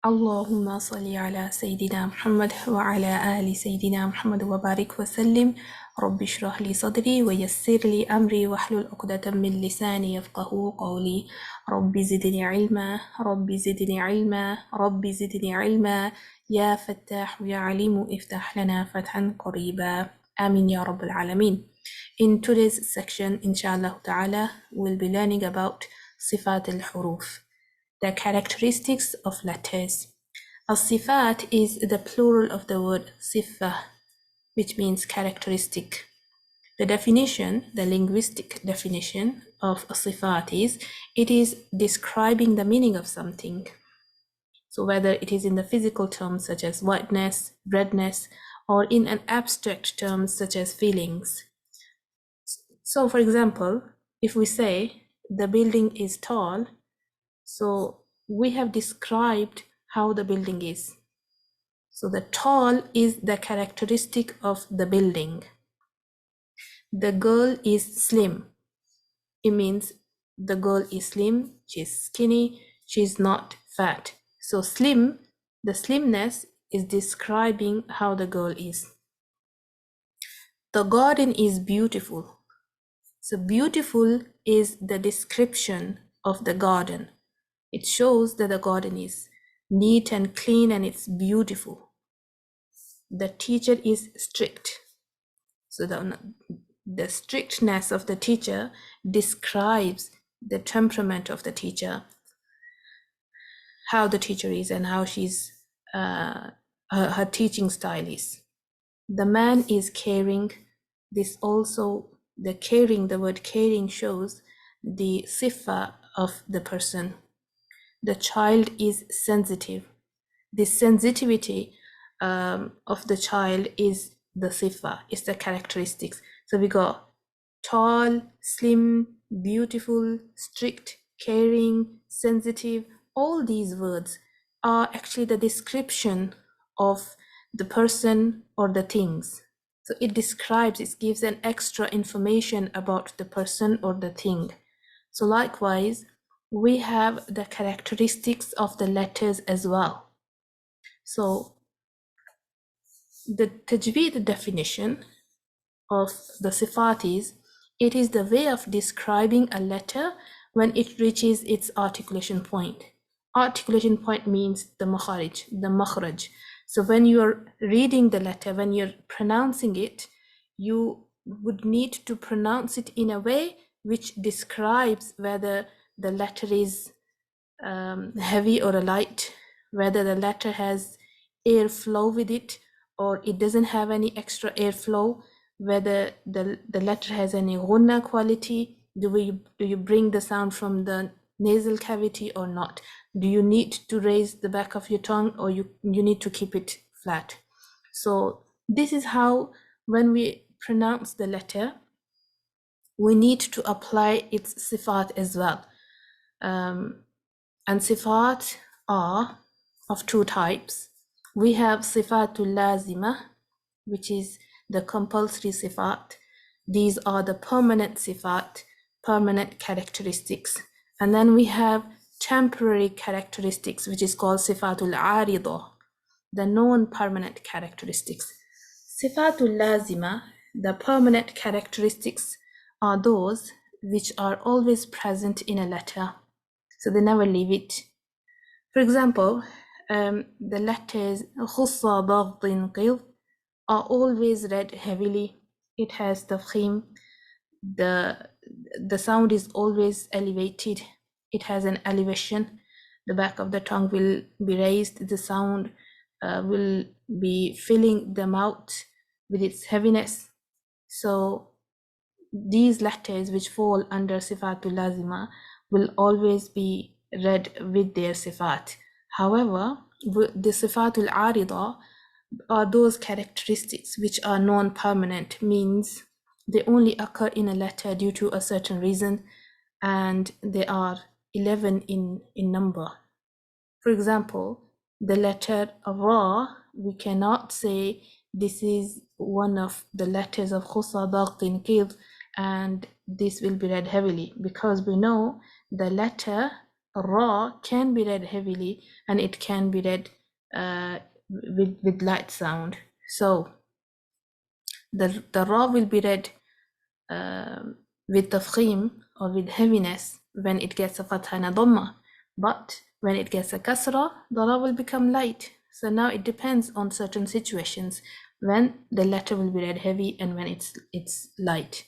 اللهم صل على سيدنا محمد وعلى آل سيدنا محمد وبارك وسلم. رب اشرح لي صدري ويسر لي أمري واحلل عقدة من لساني يفقه قولي. رب زدني علما، رب زدني علما، رب زدني علما. يا فتاح يا عليم افتح لنا فتحا قريبا. آمين يا رب العالمين. In today's section, inshallah ta'ala, we'll be learning about Sifat al-Huroof, the characteristics of letters. As-sifat is the plural of the word sifa, which means characteristic. The definition, the linguistic definition of a sifat is, it is describing the meaning of something. So whether it is in the physical terms such as whiteness, redness, or in an abstract terms such as feelings. So for example, if we say the building is tall, so we have described how the building is. So the tall is the characteristic of the building. The girl is slim. It means the girl is slim, she's skinny, she's not fat. So slim, the slimness is describing how the girl is. The garden is beautiful. So beautiful is the description of the garden. It shows that the garden is neat and clean and it's beautiful. The teacher is strict. So the strictness of the teacher describes the temperament of the teacher, how the teacher is and how she's her teaching style is. The man is caring. This also, the caring, the word caring shows the sifa of the person. The child is sensitive. The sensitivity of the child is the sifa, is the characteristics. So we got tall, slim, beautiful, strict, caring, sensitive. All these words are actually the description of the person or the things. So it describes, it gives an extra information about the person or the thing. So likewise, we have the characteristics of the letters as well. So the tajweed definition of the sifat is, it is the way of describing a letter when it reaches its articulation point. Articulation point means the makhraj. So when you are reading the letter, when you're pronouncing it, you would need to pronounce it in a way which describes whether the letter is heavy or a light, whether the letter has airflow with it or it doesn't have any extra airflow, whether the letter has any ghunna quality. Do you bring the sound from the nasal cavity or not? Do you need to raise the back of your tongue or you need to keep it flat? So this is how, when we pronounce the letter, we need to apply its sifat as well. And sifat are of two types. We have sifatul lazima, which is the compulsory sifat. These are the permanent sifat, permanent characteristics. And then we have temporary characteristics, which is called sifatul arida, the non-permanent characteristics. Sifatul lazima, the permanent characteristics, are those which are always present in a letter. So they never leave it. For example, the letters khussa baghdin qid are always read heavily. It has tafkhim. The sound is always elevated. It has an elevation. The back of the tongue will be raised. The sound will be filling the mouth with its heaviness. So these letters which fall under sifatul lazima will always be read with their sifat. However, the sifatul arida are those characteristics which are non-permanent, means they only occur in a letter due to a certain reason, and they are 11 in number. For example, the letter Ra, we cannot say this is one of the letters of Khusa Daqtin Qid and this will be read heavily, because we know the letter Ra can be read heavily and it can be read with light sound. So the Ra will be read with tafkhim or with heaviness when it gets a fatha and a dhamma, but when it gets a kasra, the Ra will become light. So now it depends on certain situations when the letter will be read heavy and when it's light.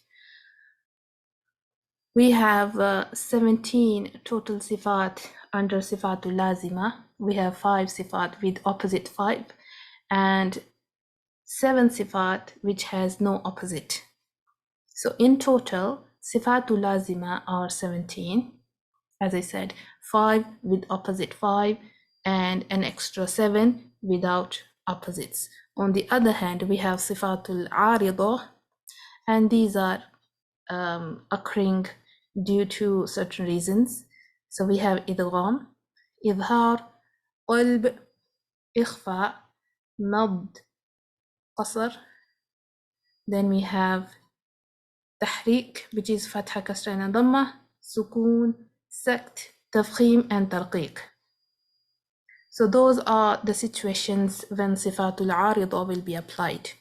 We have 17 total sifat under sifatul lazima. We have 5 sifat with opposite 5 and 7 sifat which has no opposite. So in total, sifatul lazima are 17. As I said, 5 with opposite 5 and an extra 7 without opposites. On the other hand, we have sifatul aridah, and these are occurring due to certain reasons. So we have idgham, idhar, qalb, ikhfa, mad, qasr. Then we have tahrik, which is fatha, kasra and dhamma, sukoon, sakt, tafkhim and tarqiq. So those are the situations when sifatul aridah will be applied.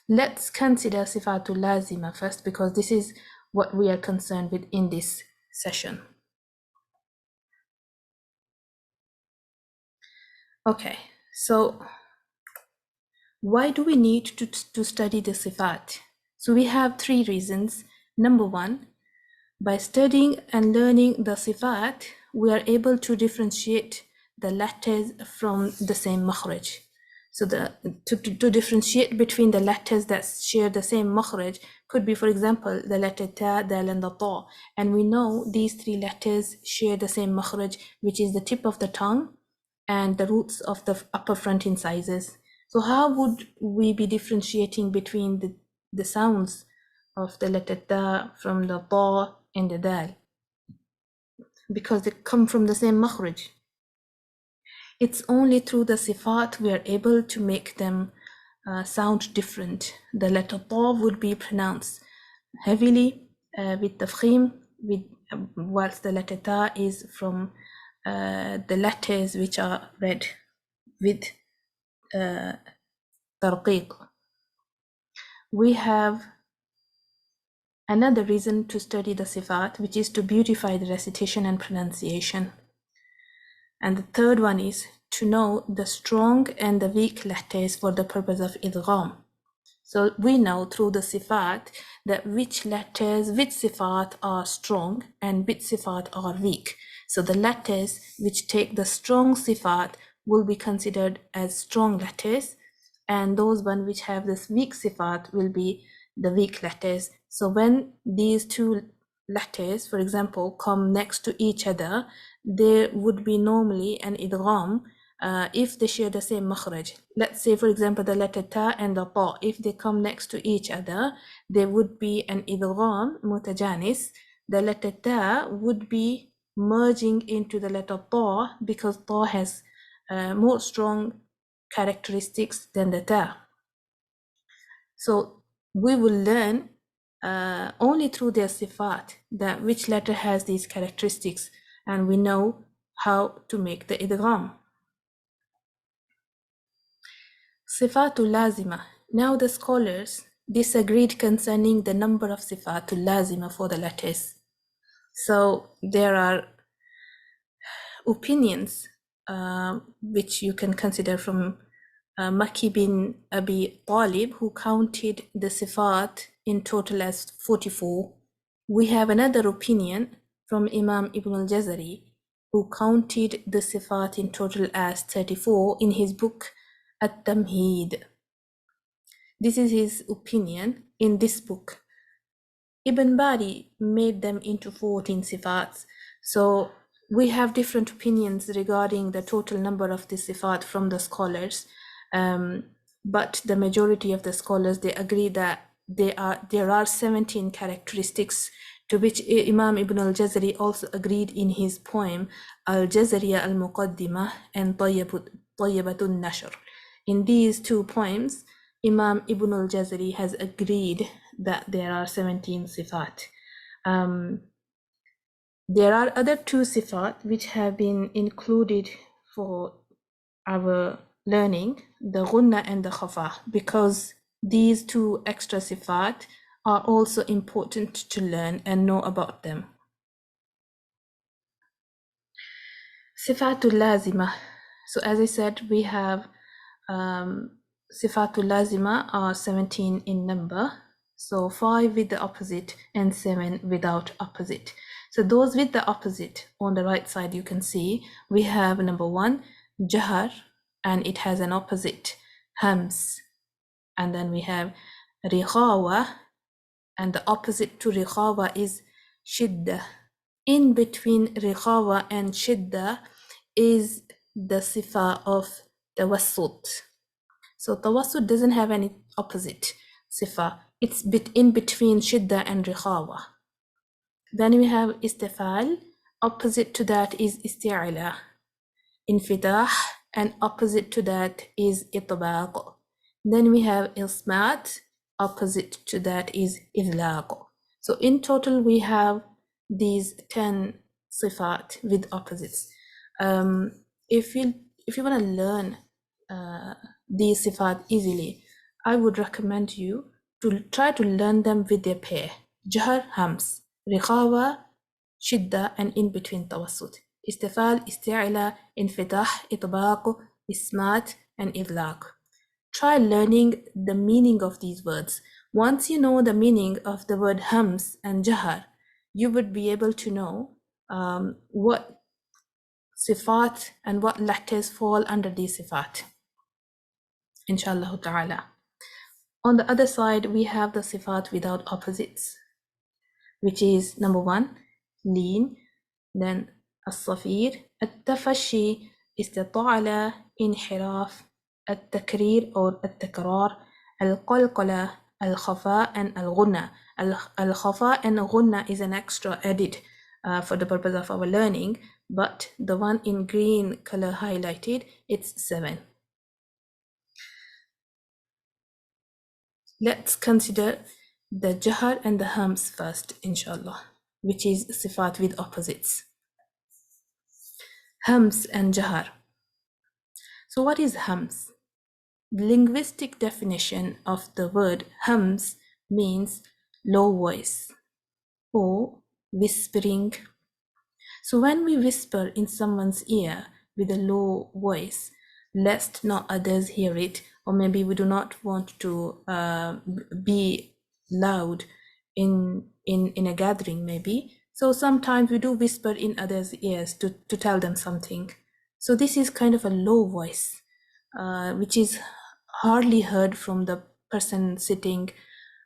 Let's consider sifatul lazima first, because this is what we are concerned with in this session. Okay, so why do we need to study the sifat? So we have 3 reasons. Number 1, by studying and learning the sifat, we are able to differentiate the letters from the same makhraj. So to differentiate between the letters that share the same makhraj could be, for example, the letter ta, dal and the ta. And we know these 3 letters share the same makhraj, which is the tip of the tongue and the roots of the upper front incisors. So how would we be differentiating between the sounds of the letter ta from the ta and the dal? Because they come from the same makhraj. It's only through the sifat we are able to make them sound different. The letter ta would be pronounced heavily with tafkhim, whilst the letter ta is from the letters which are read with tarqiq. We have another reason to study the sifat, which is to beautify the recitation and pronunciation. And the third one is to know the strong and the weak letters for the purpose of idgham. So we know through the sifat that which sifat are strong and which sifat are weak. So the letters which take the strong sifat will be considered as strong letters, and those one which have this weak sifat will be the weak letters. So when these 2 letters, for example, come next to each other, there would be normally an idgham if they share the same makhraj. Let's say, for example, the letter ta and the ta, if they come next to each other, there would be an idgham mutajanis. The letter ta would be merging into the letter ta because ta has more strong characteristics than the ta. So we will learn only through their sifat that which letter has these characteristics, and we know how to make the idgham. Sifatul lazima. Now the scholars disagreed concerning the number of sifatul lazima for the letters. So there are opinions which you can consider from Makki bin Abi Talib, who counted the sifat in total as 44. We have another opinion from Imam Ibn al-Jazari, who counted the sifat in total as 34 in his book At-Tamheed. This is his opinion in this book. Ibn Bari made them into 14 sifats. So we have different opinions regarding the total number of the sifat from the scholars. But the majority of the scholars, they agree that there are 17 characteristics, to which Imam Ibn al-Jazari also agreed in his poem Al-Jazariya al-Muqaddimah and Tayyibatun Nashr. In these 2 poems, Imam Ibn al-Jazari has agreed that there are 17 sifat. There are other two sifat which have been included for our learning, the ghunna and the khafa, because these two extra sifat are also important to learn and know about them. Sifatul lazima. So as I said, we have sifatul lazima are 17 in number. So 5 with the opposite and 7 without opposite. So those with the opposite, on the right side you can see, we have number 1, Jahr, and it has an opposite, hams. And then we have Rikhawa, and the opposite to Rikhawa is Shidda. In between Rikhawa and Shidda is the sifa of Tawassut. So Tawassut doesn't have any opposite sifa. It's in between Shidda and Rikhawa. Then we have Istifal. Opposite to that is Isti'ala. Infitah, and opposite to that is Itbaq. Then we have Ismat. Opposite to that is Idlaq. So in total we have these 10 sifat with opposites. If you want to learn these sifat easily, I would recommend you to try to learn them with their pair. Jahr, hams, Rikhawa, Shidda, and in between tawassut. Istifal, isti'la, infitah, itbaq, ismat, and idlaq. Try learning the meaning of these words. Once you know the meaning of the word hams and jahr, you would be able to know what sifat and what letters fall under these sifat, inshallah ta'ala. On the other side, we have the sifat without opposites, which is number 1, lean, then الصفير, التفشي, استطالة, انحراف, التكرير or التكرار, القلقلة, الخفاء, and الغنى. الخفاء and غنى is an extra added for the purpose of our learning, but the one in green color highlighted, it's 7. Let's consider the jahr and the hams first, inshallah, which is sifat with opposites. Hams and jahr. So what is hams? The linguistic definition of the word hams means low voice or whispering. So when we whisper in someone's ear with a low voice, lest not others hear it, or maybe we do not want to be loud in a gathering maybe. So sometimes we do whisper in others' ears to tell them something. So this is kind of a low voice, which is hardly heard from the person sitting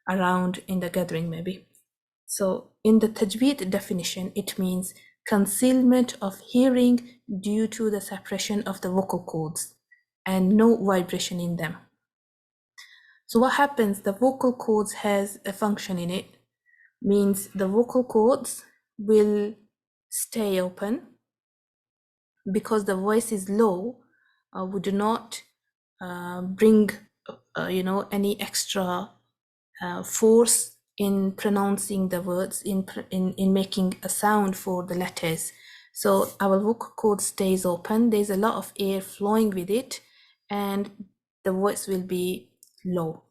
around in the gathering maybe. So in the tajweed definition, it means concealment of hearing due to the suppression of the vocal cords and no vibration in them. So what happens, the vocal cords has a function in it, means the vocal cords will stay open because the voice is low. We do not bring any extra force in pronouncing the words, in making a sound for the letters. So our vocal cord stays open, there's a lot of air flowing with it, and the voice will be low.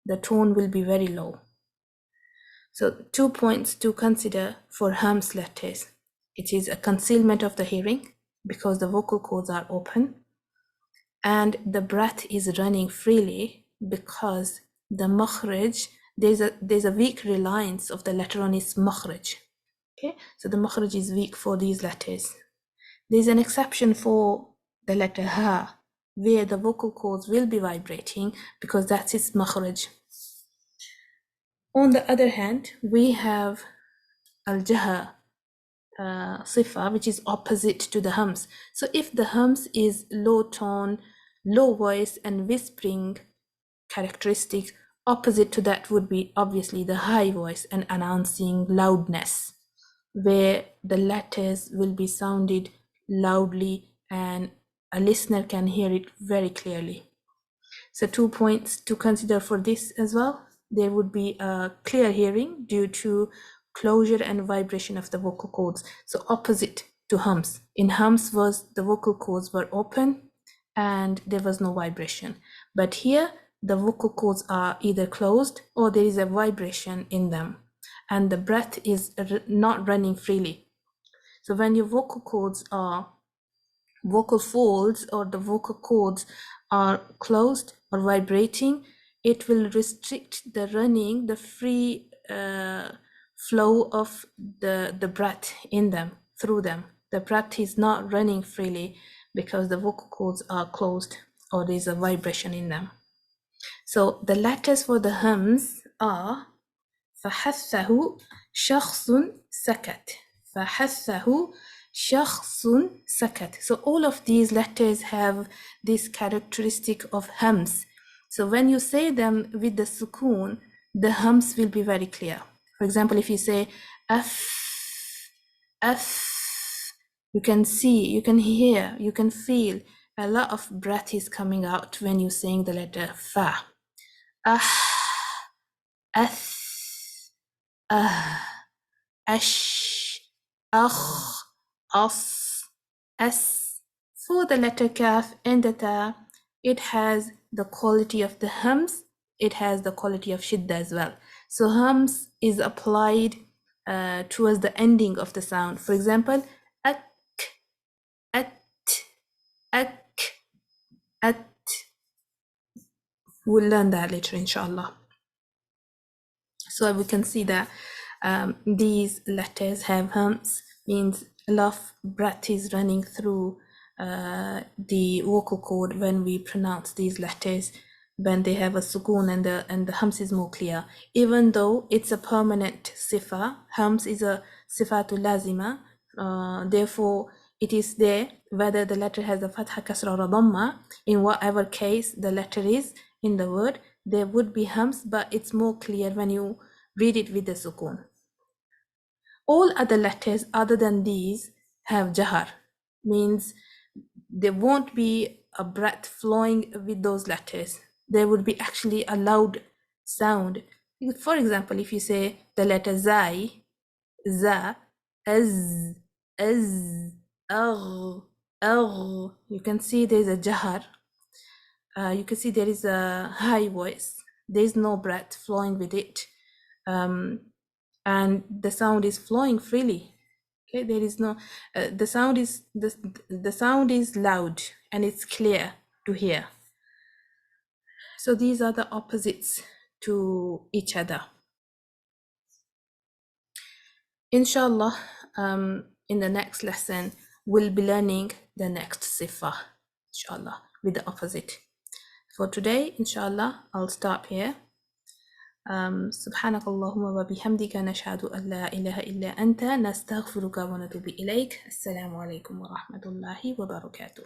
The tone will be very low. So 2 points to consider for hams letters. It is a concealment of the hearing because the vocal cords are open, and the breath is running freely because the makhraj, there's a weak reliance of the letter on its makhraj. Okay, so the makhraj is weak for these letters. There's an exception for the letter ha, where the vocal cords will be vibrating because that's its makhraj. On the other hand, we have al-jaha sifa, which is opposite to the hums. So if the hums is low tone, low voice, and whispering characteristics, opposite to that would be obviously the high voice and announcing loudness, where the letters will be sounded loudly and a listener can hear it very clearly. So 2 points to consider for this as well. There would be a clear hearing due to closure and vibration of the vocal cords. So opposite to hums. In hums was the vocal cords were open and there was no vibration. But here the vocal cords are either closed or there is a vibration in them and the breath is not running freely. So when your vocal cords are vocal folds or the vocal cords are closed or vibrating, it will restrict the running, the free flow of the breath in them, through them. The breath is not running freely because the vocal cords are closed or there's a vibration in them. So the letters for the hums are فحثه شخص سكت. فحثه شخص سكت. So all of these letters have this characteristic of hums. So when you say them with the sukoon, the hums will be very clear. For example, if you say af, af, you can see, you can hear, you can feel a lot of breath is coming out when you're saying the letter fa. Ah, ath, ash, akh, as, as. For the letter kaf and the ta, it has the quality of the hums, it has the quality of shidda as well. So hums is applied towards the ending of the sound. For example, ak, at, ak, at. We'll learn that later, inshallah. So we can see that these letters have hums, means a lot of breath is running through the vocal cord when we pronounce these letters. When they have a sukoon and the hums is more clear. Even though it's a permanent sifa, hums is a sifatul lazima, therefore it is there whether the letter has a fatha, kasra or dhamma. In whatever case the letter is in the word, there would be hums, but it's more clear when you read it with the sukoon. All other letters other than these have jahar, means there won't be a breath flowing with those letters. There would be actually a loud sound. For example, if you say the letter zai, za, az, you can see there's a jahar. You can see there is a high voice. There is no breath flowing with it. And the sound is flowing freely. Okay, there is no the sound is loud and it's clear to hear. So these are the opposites to each other. Inshallah, in the next lesson we'll be learning the next sifa, inshallah, with the opposite. For today, inshallah, I'll stop here. سبحانك اللهم وبحمدك نشهد أن لا إله إلا أنت نستغفرك ونتوب إليك. السلام عليكم ورحمة الله وبركاته.